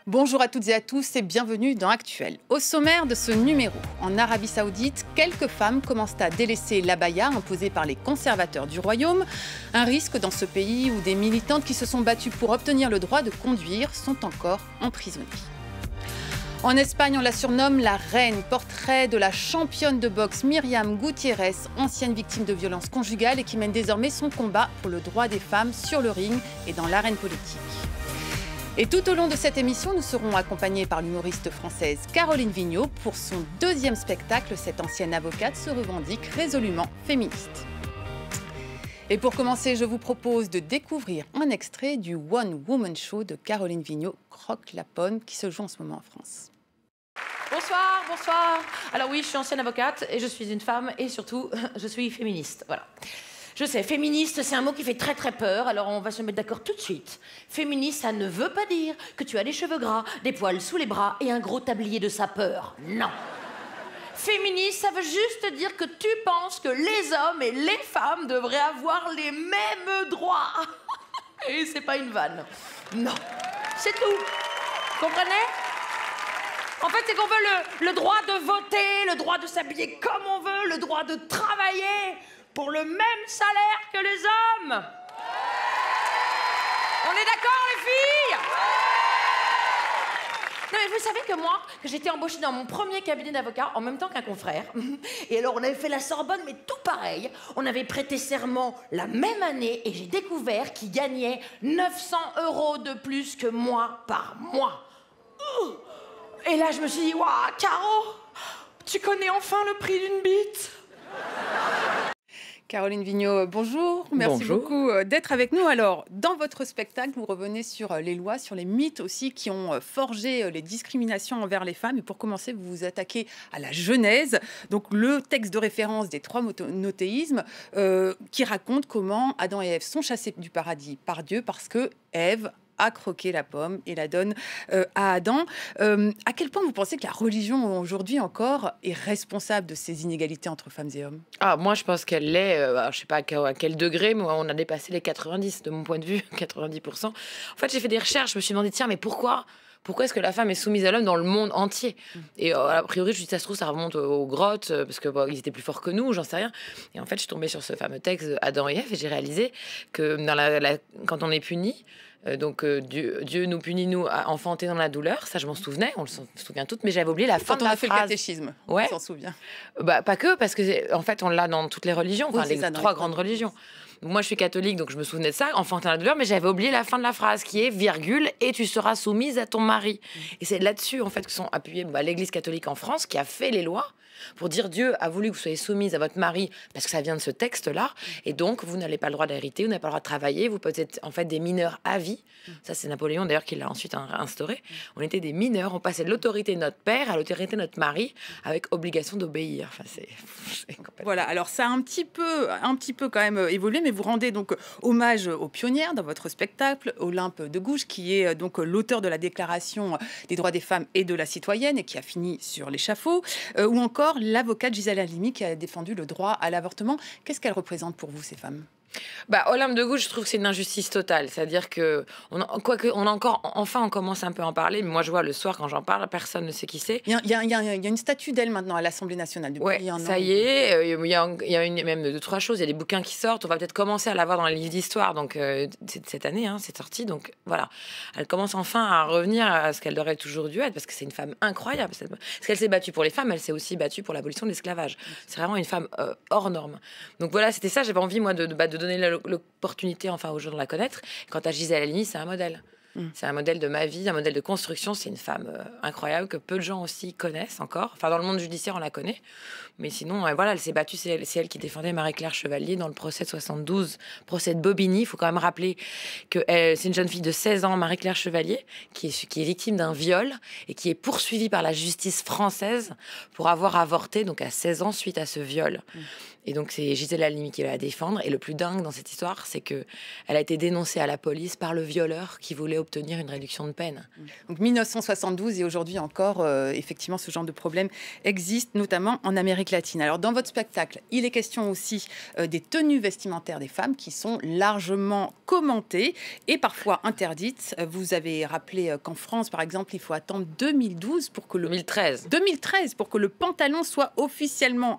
Bonjour à toutes et à tous et bienvenue dans Actuel. Au sommaire de ce numéro, en Arabie Saoudite, quelques femmes commencent à délaisser l'abaya imposée par les conservateurs du royaume. Un risque dans ce pays où des militantes qui se sont battues pour obtenir le droit de conduire sont encore emprisonnées. En Espagne, on la surnomme la reine, portrait de la championne de boxe Myriam Gutiérrez, ancienne victime de violences conjugales et qui mène désormais son combat pour le droit des femmes sur le ring et dans l'arène politique. Et tout au long de cette émission, nous serons accompagnés par l'humoriste française Caroline Vigneault. Pour son deuxième spectacle, cette ancienne avocate se revendique résolument féministe. Et pour commencer, je vous propose de découvrir un extrait du One Woman Show de Caroline Vigneault, Croque la pomme, qui se joue en ce moment en France. Bonsoir, bonsoir. Alors oui, je suis ancienne avocate et je suis une femme et surtout, je suis féministe. Voilà. Je sais, féministe, c'est un mot qui fait très très peur, alors on va se mettre d'accord tout de suite. Féministe, ça ne veut pas dire que tu as des cheveux gras, des poils sous les bras et un gros tablier de sapeur. Non. Féministe, ça veut juste dire que tu penses que les hommes et les femmes devraient avoir les mêmes droits. Et c'est pas une vanne. Non. C'est tout. Comprenez ? En fait, c'est qu'on veut le droit de voter, le droit de s'habiller comme on veut, le droit de travailler pour le même salaire que les hommes. On est d'accord, les filles ? Non, mais vous savez que moi, que j'étais embauchée dans mon premier cabinet d'avocat en même temps qu'un confrère. Et alors, on avait fait la Sorbonne, mais tout pareil. On avait prêté serment la même année et j'ai découvert qu'il gagnait 900 € de plus que moi par mois. Et là, je me suis dit, waouh, Caro, tu connais enfin le prix d'une bite ? Caroline Vigneault, bonjour. Merci beaucoup d'être avec nous. Alors, dans votre spectacle, vous revenez sur les lois, sur les mythes aussi qui ont forgé les discriminations envers les femmes. Et pour commencer, vous vous attaquez à la Genèse, donc le texte de référence des trois monothéismes qui raconte comment Adam et Ève sont chassés du paradis par Dieu parce que Ève a croqué la pomme et la donne à Adam. À quel point vous pensez que la religion aujourd'hui encore est responsable de ces inégalités entre femmes et hommes ? Moi, je pense qu'elle l'est, je ne sais pas à quel degré, mais on a dépassé les 90, de mon point de vue, 90%. En fait, j'ai fait des recherches, je me suis demandé, tiens, mais pourquoi est-ce que la femme est soumise à l'homme dans le monde entier ? Et a priori, je me suis dit, ça se trouve, ça remonte aux grottes, parce que ils étaient plus forts que nous, j'en sais rien. Et en fait, je suis tombée sur ce fameux texte Adam et Ève, et j'ai réalisé que quand on est puni, Dieu nous punit, nous, à enfanter dans la douleur. Ça, je m'en souvenais, on se souvient toutes, mais j'avais oublié la fin de la phrase. Quand on a fait le catéchisme, ouais. On s'en souvient. Pas que, parce que en fait, on l'a dans toutes les religions, oui, les trois grandes religions. Moi, je suis catholique, donc je me souvenais de ça, enfanter dans la douleur, mais j'avais oublié la fin de la phrase, qui est virgule, et tu seras soumise à ton mari. Et c'est là-dessus, en fait, que sont appuyées l'Église catholique en France, qui a fait les lois pour dire Dieu a voulu que vous soyez soumise à votre mari parce que ça vient de ce texte-là, et donc vous n'avez pas le droit d'hériter, vous n'avez pas le droit de travailler, vous pouvez être en fait des mineurs à vie. Ça, c'est Napoléon d'ailleurs qui l'a ensuite instauré. On était des mineurs, on passait de l'autorité de notre père à l'autorité de notre mari avec obligation d'obéir. Enfin, c'est complètement... Voilà, alors ça a un petit peu quand même évolué, mais vous rendez donc hommage aux pionnières dans votre spectacle, Olympe de Gouges, qui est donc l'auteur de la Déclaration des droits des femmes et de la citoyenne et qui a fini sur l'échafaud, ou encore l'avocate Gisèle Halimi qui a défendu le droit à l'avortement. Qu'est-ce qu'elle représente pour vous, ces femmes ? Olympe de Gouges, je trouve que c'est une injustice totale. C'est-à-dire que, on commence un peu à en parler, mais moi je vois le soir quand j'en parle, personne ne sait qui c'est. Il y a une statue d'elle maintenant à l'Assemblée nationale. Oui, ça y est, il y a même 2-3 choses, il y a des bouquins qui sortent, on va peut-être commencer à la voir dans les livres d'histoire, donc cette année, c'est sorti, donc voilà. Elle commence enfin à revenir à ce qu'elle aurait toujours dû être, parce que c'est une femme incroyable. Parce qu'elle s'est battue pour les femmes, elle s'est aussi battue pour l'abolition de l'esclavage. C'est vraiment une femme hors norme. Donc voilà, c'était ça, j'avais envie, moi, de donner l'opportunité enfin aux gens de la connaître. Quant à Gisèle Halimi, c'est un modèle. C'est un modèle de ma vie, un modèle de construction. C'est une femme incroyable que peu de gens aussi connaissent encore. Enfin, dans le monde judiciaire, on la connaît. Mais sinon, elle s'est battue. C'est elle qui défendait Marie-Claire Chevalier dans le procès de 72, procès de Bobigny. Il faut quand même rappeler que c'est une jeune fille de 16 ans, Marie-Claire Chevalier, qui est victime d'un viol et qui est poursuivie par la justice française pour avoir avorté, donc à 16 ans, suite à ce viol. Et donc, c'est Gisèle Halimi qui va la défendre. Et le plus dingue dans cette histoire, c'est qu'elle a été dénoncée à la police par le violeur qui voulait obtenir une réduction de peine. Donc 1972 et aujourd'hui encore, effectivement, ce genre de problème existe, notamment en Amérique latine. Alors, dans votre spectacle, il est question aussi des tenues vestimentaires des femmes qui sont largement commentées et parfois interdites. Vous avez rappelé qu'en France, par exemple, il faut attendre 2012 pour que 2013 pour que le pantalon soit officiellement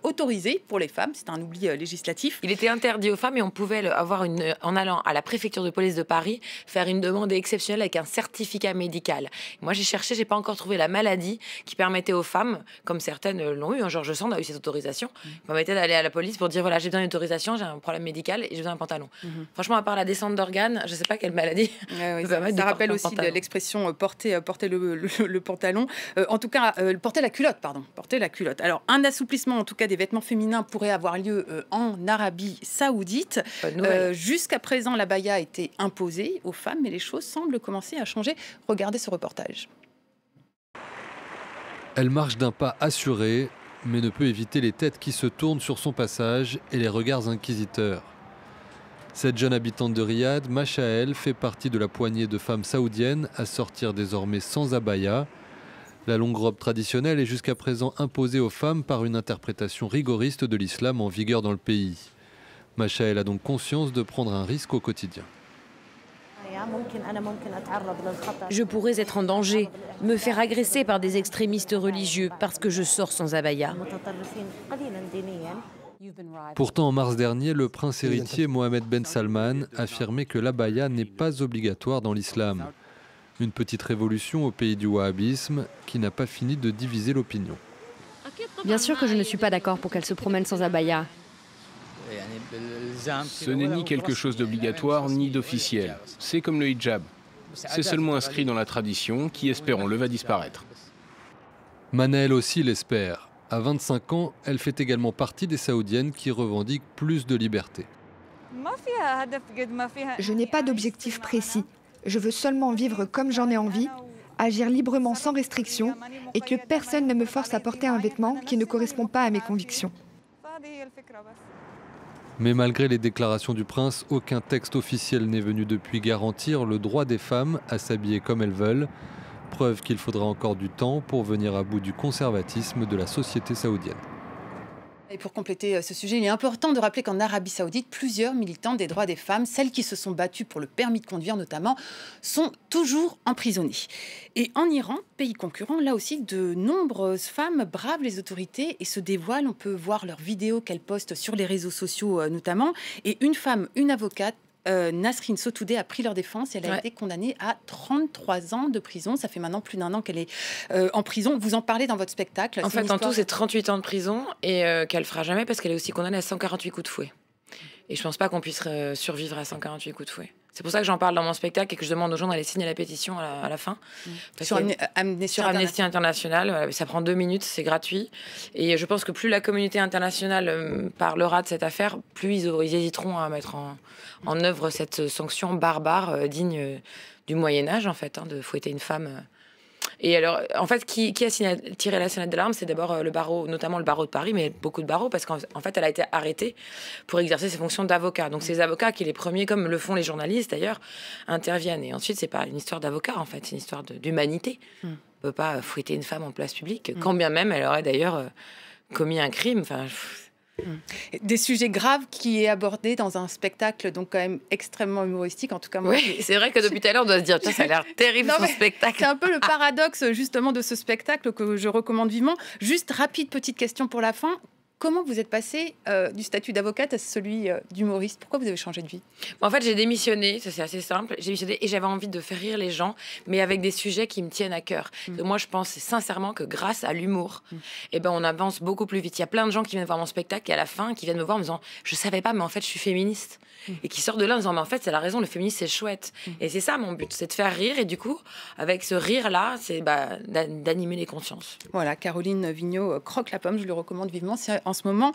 autorisé pour les femmes. C'est un oubli législatif. Il était interdit aux femmes et on pouvait avoir en allant à la préfecture de police de Paris, faire une demande exceptionnelle avec un certificat médical. Moi, j'ai cherché, j'ai pas encore trouvé la maladie qui permettait aux femmes, comme certaines l'ont eu, Georges Sand a eu cette autorisation, permettait d'aller à la police pour dire voilà, j'ai besoin d'une autorisation, j'ai un problème médical et j'ai besoin d'un pantalon. Franchement, à part la descente d'organes, je sais pas quelle maladie. Ça rappelle aussi l'expression porter le pantalon. En tout cas, porter la culotte, pardon. Porter la culotte. Alors, un assouplissement, en tout cas, des vêtements féminins pourrait avoir lieu en Arabie Saoudite. Jusqu'à présent, la baya a été imposée aux femmes, mais les choses semblent commencer à changer. Regardez ce reportage. Elle marche d'un pas assuré, mais ne peut éviter les têtes qui se tournent sur son passage et les regards inquisiteurs. Cette jeune habitante de Riyad, Machael, fait partie de la poignée de femmes saoudiennes à sortir désormais sans abaya. La longue robe traditionnelle est jusqu'à présent imposée aux femmes par une interprétation rigoriste de l'islam en vigueur dans le pays. Machael a donc conscience de prendre un risque au quotidien. Je pourrais être en danger, me faire agresser par des extrémistes religieux parce que je sors sans abaya. Pourtant, en mars dernier, le prince héritier Mohammed Ben Salman affirmait que l'abaya n'est pas obligatoire dans l'islam. Une petite révolution au pays du wahhabisme qui n'a pas fini de diviser l'opinion. Bien sûr que je ne suis pas d'accord pour qu'elle se promène sans abaya. Ce n'est ni quelque chose d'obligatoire ni d'officiel. C'est comme le hijab. C'est seulement inscrit dans la tradition qui, espérons-le, va disparaître. Manel aussi l'espère. À 25 ans, elle fait également partie des Saoudiennes qui revendiquent plus de liberté. Je n'ai pas d'objectif précis. Je veux seulement vivre comme j'en ai envie, agir librement sans restriction et que personne ne me force à porter un vêtement qui ne correspond pas à mes convictions. Mais malgré les déclarations du prince, aucun texte officiel n'est venu depuis garantir le droit des femmes à s'habiller comme elles veulent. Preuve qu'il faudra encore du temps pour venir à bout du conservatisme de la société saoudienne. Et pour compléter ce sujet, il est important de rappeler qu'en Arabie Saoudite, plusieurs militantes des droits des femmes, celles qui se sont battues pour le permis de conduire notamment, sont toujours emprisonnées. Et en Iran, pays concurrent, là aussi, de nombreuses femmes bravent les autorités et se dévoilent. On peut voir leurs vidéos qu'elles postent sur les réseaux sociaux notamment. Et une femme, une avocate, Nasrin Sotoudeh a pris leur défense et elle a été condamnée à 33 ans de prison. Ça fait maintenant plus d'1 an qu'elle est en prison. Vous en parlez dans votre spectacle. En fait, en tout, c'est 38 ans de prison et qu'elle fera jamais parce qu'elle est aussi condamnée à 148 coups de fouet. Et je pense pas qu'on puisse survivre à 148 coups de fouet. C'est pour ça que j'en parle dans mon spectacle et que je demande aux gens d'aller signer la pétition à la fin. Sur Amnesty International, ça prend 2 minutes, c'est gratuit. Et je pense que plus la communauté internationale parlera de cette affaire, plus ils hésiteront à mettre en œuvre cette sanction barbare, digne du Moyen-Âge, en fait, de fouetter une femme. Et alors, en fait, qui a tiré la sonnette d'alarme, c'est d'abord le barreau, notamment le barreau de Paris, mais beaucoup de barreaux, parce qu'en fait, elle a été arrêtée pour exercer ses fonctions d'avocat. Donc, ces avocats qui, les premiers, comme le font les journalistes d'ailleurs, interviennent. Et ensuite, c'est pas une histoire d'avocat, en fait, c'est une histoire d'humanité. On ne peut pas fouetter une femme en place publique, quand bien même elle aurait d'ailleurs commis un crime. Enfin. Des sujets graves qui est abordé dans un spectacle donc quand même extrêmement humoristique, en tout cas moi. Oui, c'est vrai que depuis tout à l'heure on doit se dire ça a l'air terrible son spectacle. C'est un peu le paradoxe justement de ce spectacle que je recommande vivement. Juste rapide petite question pour la fin. Comment vous êtes passé du statut d'avocate à celui d'humoriste? Pourquoi vous avez changé de vie? En fait, j'ai démissionné, ça c'est assez simple. J'ai démissionné et j'avais envie de faire rire les gens, mais avec des sujets qui me tiennent à cœur. Moi, je pense sincèrement que grâce à l'humour, on avance beaucoup plus vite. Il y a plein de gens qui viennent voir mon spectacle et à la fin, qui viennent me voir en me disant « Je savais pas, mais en fait, je suis féministe. » Et qui sortent de là en disant « Mais en fait, c'est la raison, le féminisme, c'est chouette. » Et c'est ça mon but, c'est de faire rire. Et du coup, avec ce rire-là, c'est d'animer les consciences. Voilà, Caroline Vigneault croque la pomme, je le recommande vivement. C'est en en ce moment.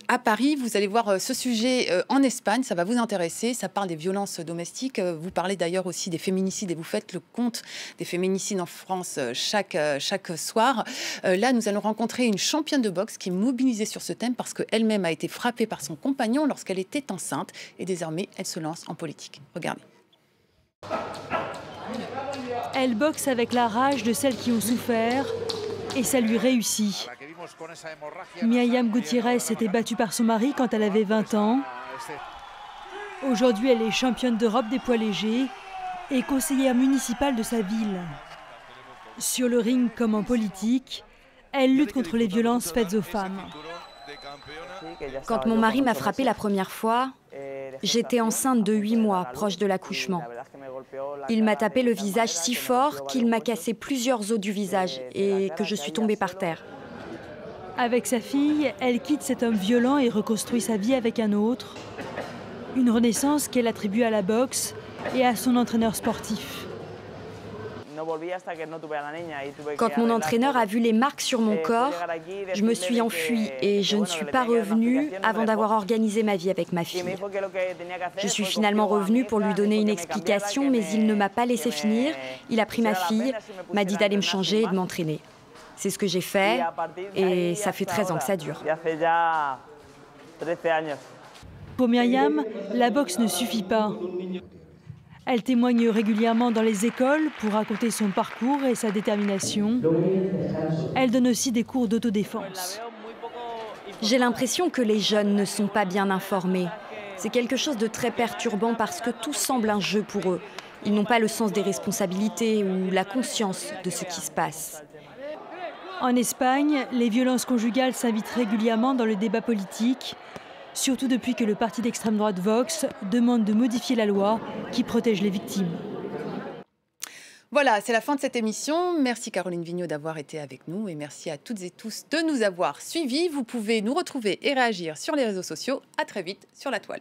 À Paris, vous allez voir ce sujet en Espagne, ça va vous intéresser. Ça parle des violences domestiques. Vous parlez d'ailleurs aussi des féminicides et vous faites le compte des féminicides en France chaque soir. Là, nous allons rencontrer une championne de boxe qui est mobilisée sur ce thème parce qu'elle-même a été frappée par son compagnon lorsqu'elle était enceinte et désormais, elle se lance en politique. Regardez. Elle boxe avec la rage de celles qui ont souffert et ça lui réussit. Myriam Gutiérrez s'était battue par son mari quand elle avait 20 ans. Aujourd'hui, elle est championne d'Europe des poids légers et conseillère municipale de sa ville. Sur le ring comme en politique, elle lutte contre les violences faites aux femmes. Quand mon mari m'a frappée la première fois, j'étais enceinte de 8 mois, proche de l'accouchement. Il m'a tapé le visage si fort qu'il m'a cassé plusieurs os du visage et que je suis tombée par terre. Avec sa fille, elle quitte cet homme violent et reconstruit sa vie avec un autre. Une renaissance qu'elle attribue à la boxe et à son entraîneur sportif. Quand mon entraîneur a vu les marques sur mon corps, je me suis enfuie et je ne suis pas revenue avant d'avoir organisé ma vie avec ma fille. Je suis finalement revenue pour lui donner une explication, mais il ne m'a pas laissé finir. Il a pris ma fille, m'a dit d'aller me changer et de m'entraîner. C'est ce que j'ai fait et ça fait 13 ans que ça dure. Pour Myriam, la boxe ne suffit pas. Elle témoigne régulièrement dans les écoles pour raconter son parcours et sa détermination. Elle donne aussi des cours d'autodéfense. J'ai l'impression que les jeunes ne sont pas bien informés. C'est quelque chose de très perturbant parce que tout semble un jeu pour eux. Ils n'ont pas le sens des responsabilités ou la conscience de ce qui se passe. En Espagne, les violences conjugales s'invitent régulièrement dans le débat politique, surtout depuis que le parti d'extrême droite Vox demande de modifier la loi qui protège les victimes. Voilà, c'est la fin de cette émission. Merci Caroline Vigneault d'avoir été avec nous et merci à toutes et tous de nous avoir suivis. Vous pouvez nous retrouver et réagir sur les réseaux sociaux. À très vite sur La Toile.